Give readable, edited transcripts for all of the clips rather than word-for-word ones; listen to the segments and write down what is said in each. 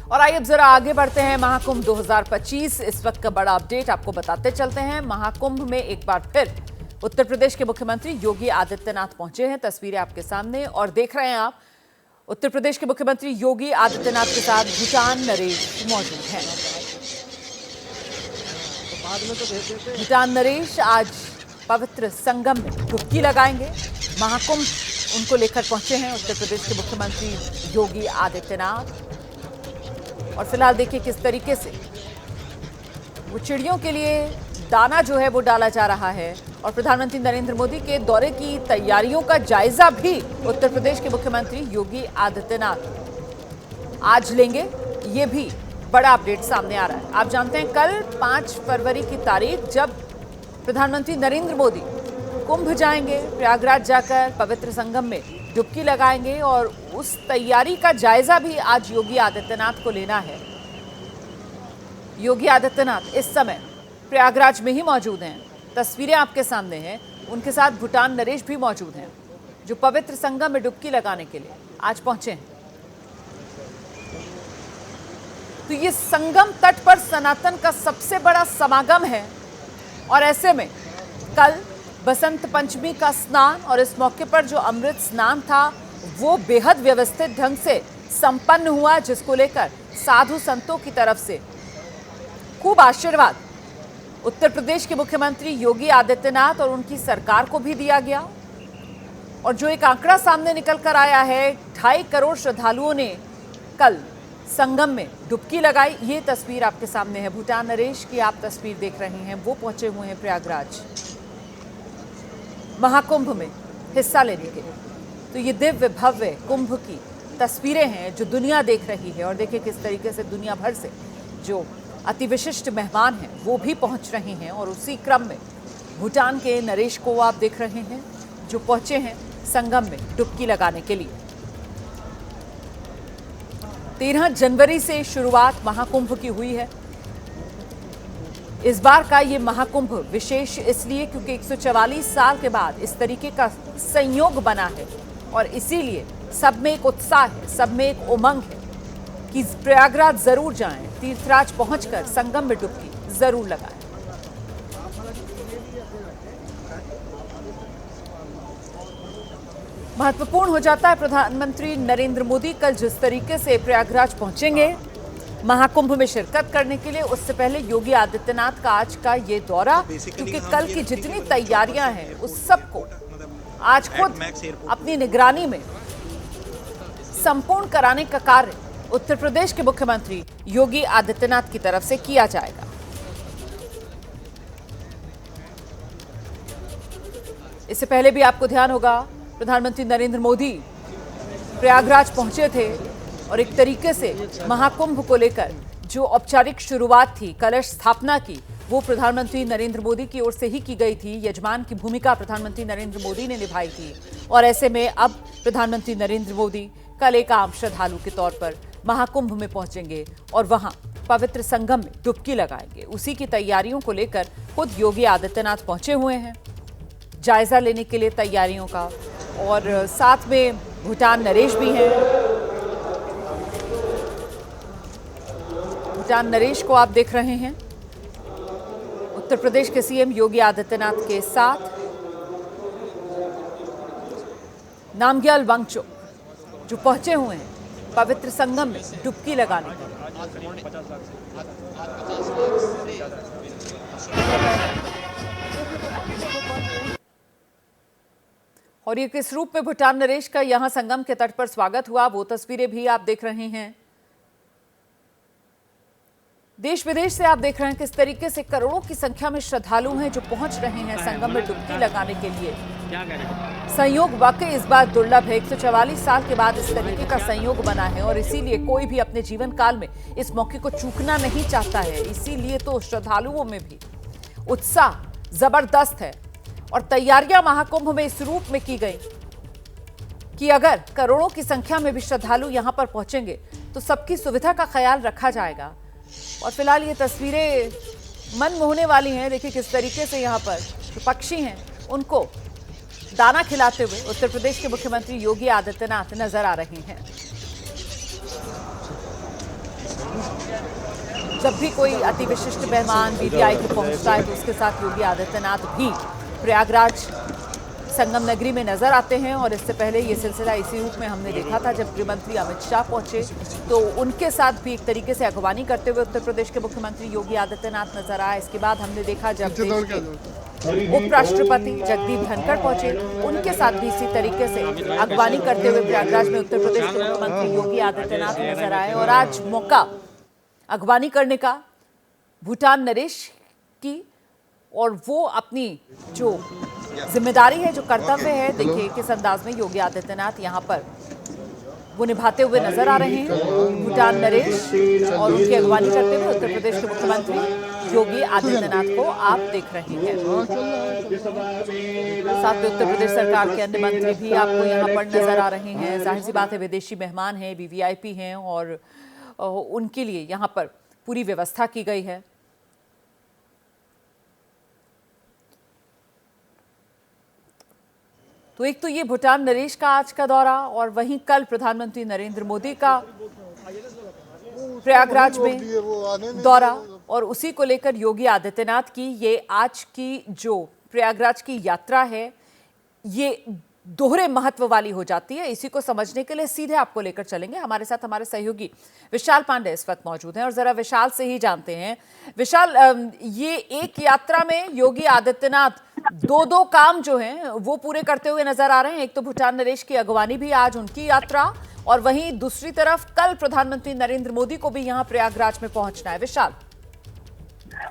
और आइए अब जरा आगे बढ़ते हैं। महाकुंभ 2025 इस वक्त का बड़ा अपडेट आपको बताते चलते हैं। महाकुंभ में एक बार फिर उत्तर प्रदेश के मुख्यमंत्री योगी आदित्यनाथ पहुंचे हैं। तस्वीरें आपके सामने और देख रहे हैं आप। उत्तर प्रदेश के मुख्यमंत्री योगी आदित्यनाथ के साथ भूटान नरेश मौजूद हैं। भूटान नरेश आज पवित्र संगम में डुबकी लगाएंगे। महाकुंभ उनको लेकर पहुंचे हैं उत्तर प्रदेश के मुख्यमंत्री योगी आदित्यनाथ। और फिलहाल देखिए किस तरीके से वो चिड़ियों के लिए दाना जो है वो डाला जा रहा है। और प्रधानमंत्री नरेंद्र मोदी के दौरे की तैयारियों का जायजा भी उत्तर प्रदेश के मुख्यमंत्री योगी आदित्यनाथ आज लेंगे। ये भी बड़ा अपडेट सामने आ रहा है। आप जानते हैं कल 5 फरवरी की तारीख जब प्रधानमंत्री नरेंद्र मोदी कुंभ जाएंगे, प्रयागराज जाकर पवित्र संगम में डुबकी लगाएंगे और उस तैयारी का जायजा भी आज योगी आदित्यनाथ को लेना है। योगी आदित्यनाथ इस समय प्रयागराज में ही मौजूद हैं। तस्वीरें आपके सामने हैं। उनके साथ भूटान नरेश भी मौजूद हैं जो पवित्र संगम में डुबकी लगाने के लिए आज पहुंचे हैं। तो ये संगम तट पर सनातन का सबसे बड़ा समागम है और ऐसे में कल बसंत पंचमी का स्नान और इस मौके पर जो अमृत स्नान था वो बेहद व्यवस्थित ढंग से संपन्न हुआ, जिसको लेकर साधु संतों की तरफ से खूब आशीर्वाद उत्तर प्रदेश के मुख्यमंत्री योगी आदित्यनाथ और उनकी सरकार को भी दिया गया। और जो एक आंकड़ा सामने निकल कर आया है, 2.5 करोड़ श्रद्धालुओं ने कल संगम में डुबकी लगाई। ये तस्वीर आपके सामने है। भूटान नरेश की आप तस्वीर देख रहे हैं। वो पहुंचे हुए हैं प्रयागराज महाकुंभ में हिस्सा लेने के लिए। तो ये दिव्य भव्य कुंभ की तस्वीरें हैं जो दुनिया देख रही है। और देखिए किस तरीके से दुनिया भर से जो अति विशिष्ट मेहमान हैं वो भी पहुंच रहे हैं। और उसी क्रम में भूटान के नरेश को आप देख रहे हैं जो पहुंचे हैं संगम में डुबकी लगाने के लिए। 13 जनवरी से शुरुआत महाकुंभ की हुई है। इस बार का ये महाकुंभ विशेष इसलिए क्योंकि 144 साल के बाद इस तरीके का संयोग बना है और इसीलिए सब में एक उत्साह है, सब में एक उमंग है कि प्रयागराज जरूर जाएं, तीर्थराज पहुंचकर संगम में डुबकी जरूर लगाएं। महत्वपूर्ण हो जाता है प्रधानमंत्री नरेंद्र मोदी कल जिस तरीके से प्रयागराज पहुंचेंगे महाकुंभ में शिरकत करने के लिए। उससे पहले योगी आदित्यनाथ का आज का ये दौरा, क्योंकि कल की जितनी तैयारियां हैं उस सबको आज खुद अपनी निगरानी में संपूर्ण कराने का कार्य उत्तर प्रदेश के मुख्यमंत्री योगी आदित्यनाथ की तरफ से किया जाएगा। इससे पहले भी आपको ध्यान होगा प्रधानमंत्री नरेंद्र मोदी प्रयागराज पहुंचे थे और एक तरीके से महाकुंभ को लेकर जो औपचारिक शुरुआत थी कलश स्थापना की वो प्रधानमंत्री नरेंद्र मोदी की ओर से ही की गई थी। यजमान की भूमिका प्रधानमंत्री नरेंद्र मोदी ने निभाई थी। और ऐसे में अब प्रधानमंत्री नरेंद्र मोदी कल एक आम श्रद्धालु के तौर पर महाकुंभ में पहुंचेंगे और वहां पवित्र संगम में डुबकी लगाएंगे। उसी की तैयारियों को लेकर खुद योगी आदित्यनाथ पहुंचे हुए हैं जायजा लेने के लिए तैयारियों का। और साथ में भूटान नरेश भी हैं। भूटान नरेश को आप देख रहे हैं उत्तर प्रदेश के सीएम योगी आदित्यनाथ के साथ नामग्याल वांगचुक जो पहुंचे हुए हैं पवित्र संगम में डुबकी लगाने के लिए। और ये किस रूप में भूटान नरेश का यहां संगम के तट पर स्वागत हुआ वो तस्वीरें भी आप देख रहे हैं। देश विदेश से आप देख रहे हैं किस तरीके से करोड़ों की संख्या में श्रद्धालु हैं जो पहुंच रहे हैं संगम में डुबकी लगाने के लिए। संयोग वाकई इस बार दुर्लभ है। 144 साल के बाद इस तरीके का संयोग बना है और इसीलिए कोई भी अपने जीवन काल में इस मौके को चूकना नहीं चाहता है। इसीलिए तो श्रद्धालुओं में भी उत्साह जबरदस्त है और तैयारियां महाकुंभ में इस रूप में की गई कि अगर करोड़ों की संख्या में भी श्रद्धालु यहां पर पहुंचेंगे तो सबकी सुविधा का ख्याल रखा जाएगा। और फिलहाल ये तस्वीरें मन मोहने वाली हैं। देखिए किस तरीके से यहाँ पर जो पक्षी हैं उनको दाना खिलाते हुए उत्तर प्रदेश के मुख्यमंत्री योगी आदित्यनाथ नजर आ रहे हैं। जब भी कोई अति विशिष्ट मेहमान वीवीआईपी पहुंचता है तो उसके साथ योगी आदित्यनाथ भी प्रयागराज संगम नगरी में नजर आते हैं। और इससे पहले ये सिलसिला इसी रूप में हमने देखा था जब गृहमंत्री अमित शाह पहुंचे तो उनके साथ भी एक तरीके से अगवानी करते हुए उत्तर प्रदेश के मुख्यमंत्री योगी आदित्यनाथ नजर आए। इसके बाद हमने देखा जब देश के उपराष्ट्रपति जगदीप धनखड़ पहुंचे, उनके साथ भी इसी तरीके से अगवानी करते हुए प्रयागराज में उत्तर प्रदेश के मुख्यमंत्री योगी आदित्यनाथ नजर आए। और आज मौका अगवानी करने का भूटान नरेश की, और वो अपनी जो जिम्मेदारी है, जो कर्तव्य है, देखिए किस अंदाज में योगी आदित्यनाथ यहाँ पर वो निभाते हुए नजर आ रहे हैं। भूटान नरेश और उनकी अगवानी करते हुए उत्तर प्रदेश के मुख्यमंत्री योगी आदित्यनाथ को आप देख रहे हैं। साथ में उत्तर प्रदेश सरकार के अन्य मंत्री भी आपको यहाँ पर नजर आ रहे हैं। जाहिर सी बात है विदेशी मेहमान हैं, वीवीआईपी हैं और उनके लिए यहाँ पर पूरी व्यवस्था की गई है। तो एक तो ये भूटान नरेश का आज का दौरा, और वहीं कल प्रधानमंत्री नरेंद्र मोदी का प्रयागराज में दौरा, और उसी को लेकर योगी आदित्यनाथ की ये आज की जो प्रयागराज की यात्रा है ये दोहरे महत्व वाली हो जाती है। इसी को समझने के लिए सीधे आपको लेकर चलेंगे। हमारे साथ हमारे सहयोगी विशाल पांडे इस वक्त मौजूद हैं और जरा विशाल से ही जानते हैं। विशाल, ये एक यात्रा में योगी आदित्यनाथ दो काम जो हैं वो पूरे करते हुए नजर आ रहे हैं। एक तो भूटान नरेश की अगवानी भी आज उनकी यात्रा, और वहीं दूसरी तरफ कल प्रधानमंत्री नरेंद्र मोदी को भी यहाँ प्रयागराज में पहुंचना है। विशाल,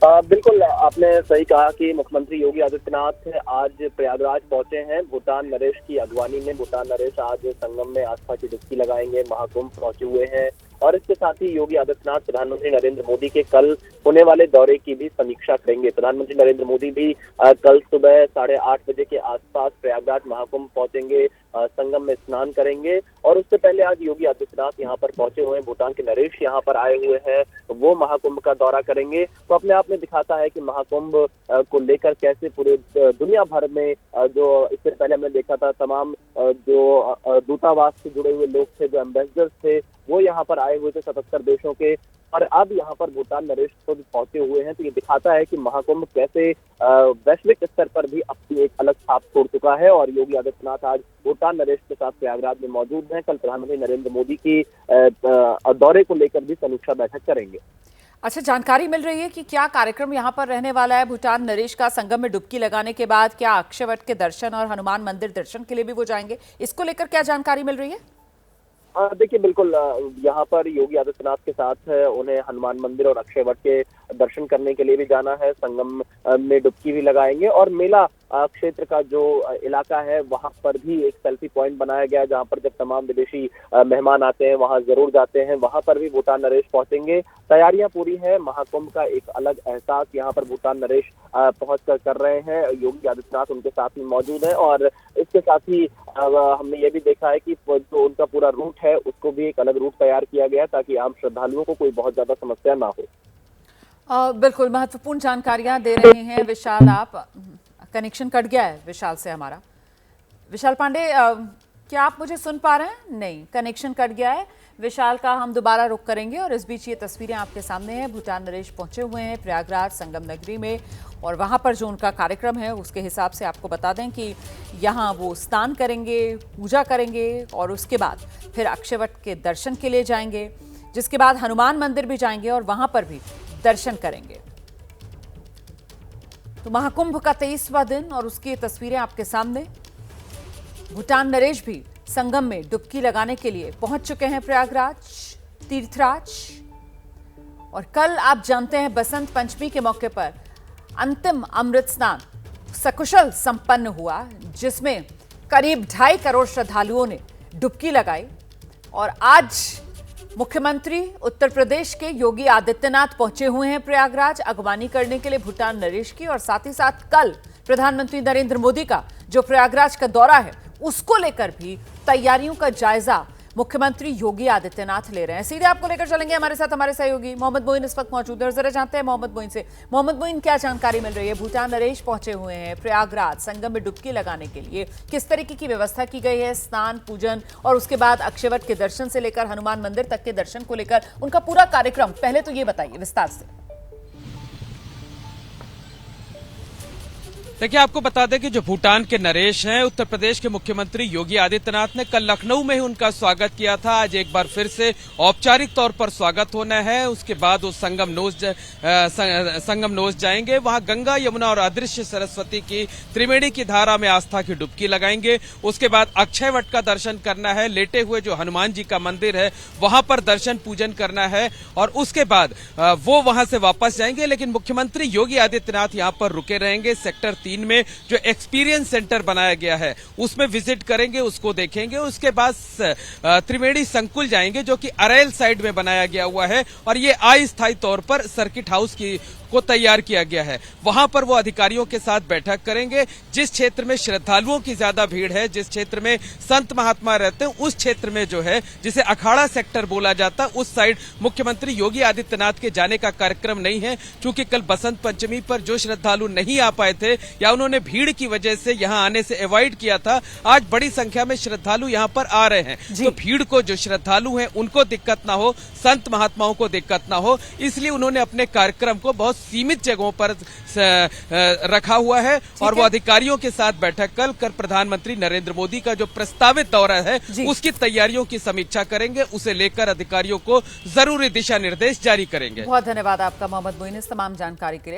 बिल्कुल आपने सही कहा कि मुख्यमंत्री योगी आदित्यनाथ आज प्रयागराज पहुंचे हैं भूटान नरेश की अगवानी में। भूटान नरेश आज संगम में आस्था की डुबकी लगाएंगे, महाकुंभ पहुंचे हुए हैं। और इसके साथ ही योगी आदित्यनाथ प्रधानमंत्री नरेंद्र मोदी के कल होने वाले दौरे की भी समीक्षा करेंगे। प्रधानमंत्री नरेंद्र मोदी भी कल सुबह 8:30 बजे के आसपास प्रयागराज महाकुंभ पहुंचेंगे, संगम में स्नान करेंगे। और उससे पहले आज योगी आदित्यनाथ यहाँ पर पहुंचे हुए हैं, भूटान के नरेश यहाँ पर आए हुए हैं, वो महाकुंभ का दौरा करेंगे। तो अपने आप में दिखाता है कि महाकुंभ को लेकर कैसे पूरे दुनिया भर में जो इससे पहले हमने देखा था तमाम जो दूतावास से जुड़े हुए लोग थे, जो एम्बेसडर्स थे, वो यहाँ पर आए हुए थे 77 देशों के, और अब यहाँ पर भूटान नरेश खुद पहुंचे हुए हैं। तो ये दिखाता है कि महाकुंभ कैसे वैश्विक स्तर पर भी अपनी एक अलग छाप छोड़ चुका है। और योगी आदित्यनाथ आज भूटान नरेश के साथ प्रयागराज में मौजूद हैं। कल प्रधानमंत्री नरेंद्र मोदी की दौरे को लेकर भी समीक्षा बैठक करेंगे। अच्छा, जानकारी मिल रही है कि क्या कार्यक्रम यहाँ पर रहने वाला है भूटान नरेश का? संगम में डुबकी लगाने के बाद क्या अक्षयवट के दर्शन और हनुमान मंदिर दर्शन के लिए भी वो जाएंगे? इसको लेकर क्या जानकारी मिल रही है? देखिए, बिल्कुल यहाँ पर योगी आदित्यनाथ के साथ उन्हें हनुमान मंदिर और अक्षयवट के दर्शन करने के लिए भी जाना है। संगम में डुबकी भी लगाएंगे, और मेला क्षेत्र का जो इलाका है वहां पर भी एक सेल्फी पॉइंट बनाया गया है, जहां पर जब तमाम विदेशी मेहमान आते हैं वहां जरूर जाते हैं। वहां पर भी भूटान नरेश पहुंचेंगे। तैयारियां पूरी है। महाकुंभ का एक अलग एहसास यहाँ पर भूटान नरेश पहुंच कर रहे हैं। योगी आदित्यनाथ उनके साथ ही मौजूद है, और इसके साथ ही हमने ये भी देखा है कि जो उनका पूरा रूट है उसको भी एक अलग रूट तैयार किया गया ताकि आम श्रद्धालुओं को कोई बहुत ज्यादा समस्या ना हो। बिल्कुल महत्वपूर्ण जानकारियां दे रहे हैं विशाल आप। कनेक्शन कट गया है विशाल से हमारा। विशाल पांडे, क्या आप मुझे सुन पा रहे हैं? नहीं, कनेक्शन कट गया है विशाल का। हम दोबारा रुक करेंगे, और इस बीच ये तस्वीरें आपके सामने हैं। भूटान नरेश पहुंचे हुए हैं प्रयागराज संगम नगरी में, और वहां पर जो उनका कार्यक्रम है उसके हिसाब से आपको बता दें कि यहाँ वो स्नान करेंगे, पूजा करेंगे, और उसके बाद फिर अक्षयवट के दर्शन के लिए जाएंगे, जिसके बाद हनुमान मंदिर भी जाएंगे और वहां पर भी दर्शन करेंगे। तो महाकुंभ का 23वां दिन, और उसकी तस्वीरें आपके सामने। भूटान नरेश भी संगम में डुबकी लगाने के लिए पहुंच चुके हैं प्रयागराज तीर्थराज। और कल आप जानते हैं बसंत पंचमी के मौके पर अंतिम अमृत स्नान सकुशल संपन्न हुआ, जिसमें करीब 2.5 करोड़ श्रद्धालुओं ने डुबकी लगाई। और आज मुख्यमंत्री उत्तर प्रदेश के योगी आदित्यनाथ पहुंचे हुए हैं प्रयागराज अगवानी करने के लिए भूटान नरेश की, और साथ ही साथ कल प्रधानमंत्री नरेंद्र मोदी का जो प्रयागराज का दौरा है उसको लेकर भी तैयारियों का जायजा मुख्यमंत्री योगी आदित्यनाथ ले रहे हैं। सीधे आपको लेकर चलेंगे, हमारे साथ हमारे सहयोगी मोहम्मद मोइन इस वक्त मौजूद है और जरा जानते हैं मोहम्मद मोइन से। मोहम्मद मोइन, क्या जानकारी मिल रही है? भूटान नरेश पहुंचे हुए हैं प्रयागराज संगम में डुबकी लगाने के लिए। किस तरीके की व्यवस्था की गई है? स्नान, पूजन और उसके बाद अक्षयवट के दर्शन से लेकर हनुमान मंदिर तक के दर्शन को लेकर उनका पूरा कार्यक्रम पहले तो ये बताइए विस्तार से। देखिए, आपको बता दें कि जो भूटान के नरेश हैं, उत्तर प्रदेश के मुख्यमंत्री योगी आदित्यनाथ ने कल लखनऊ में ही उनका स्वागत किया था। आज एक बार फिर से औपचारिक तौर पर स्वागत होना है। उसके बाद वो संगम नोज जाएंगे। वहां गंगा, यमुना और अदृश्य सरस्वती की त्रिवेणी की धारा में आस्था की डुबकी लगाएंगे। उसके बाद अक्षयवट का दर्शन करना है। लेटे हुए जो हनुमान जी का मंदिर है वहां पर दर्शन पूजन करना है और उसके बाद वो वहां से वापस जाएंगे। लेकिन मुख्यमंत्री योगी आदित्यनाथ यहां पर रुके रहेंगे। सेक्टर 3 में जो एक्सपीरियंस सेंटर बनाया गया है उसमें विजिट करेंगे, उसको देखेंगे। उसके बाद त्रिवेणी संकुल जाएंगे जो कि अरेल साइड में बनाया गया हुआ है और ये अस्थायी तौर पर सर्किट हाउस को तैयार किया गया है। वहां पर वो अधिकारियों के साथ बैठक करेंगे। जिस क्षेत्र में श्रद्धालुओं की ज्यादा भीड़ है, जिस क्षेत्र में संत महात्मा रहते हैं, उस क्षेत्र में जो है जिसे अखाड़ा सेक्टर बोला जाता है, उस साइड मुख्यमंत्री योगी आदित्यनाथ के जाने का कार्यक्रम नहीं है। क्योंकि कल बसंत पंचमी पर जो श्रद्धालु नहीं आ पाए थे या उन्होंने भीड़ की वजह से यहां आने से अवॉइड किया था, आज बड़ी संख्या में श्रद्धालु यहां पर आ रहे हैं। तो भीड़ को, जो श्रद्धालु हैं उनको दिक्कत ना हो, संत महात्माओं को दिक्कत ना हो, इसलिए उन्होंने अपने कार्यक्रम को बहुत सीमित जगहों पर रखा हुआ है। और वो अधिकारियों के साथ बैठक कर प्रधानमंत्री नरेंद्र मोदी का जो प्रस्तावित दौरा है उसकी तैयारियों की समीक्षा करेंगे। उसे लेकर अधिकारियों को जरूरी दिशा निर्देश जारी करेंगे। बहुत धन्यवाद आपका मोहम्मद मोइन इस तमाम जानकारी के लिए।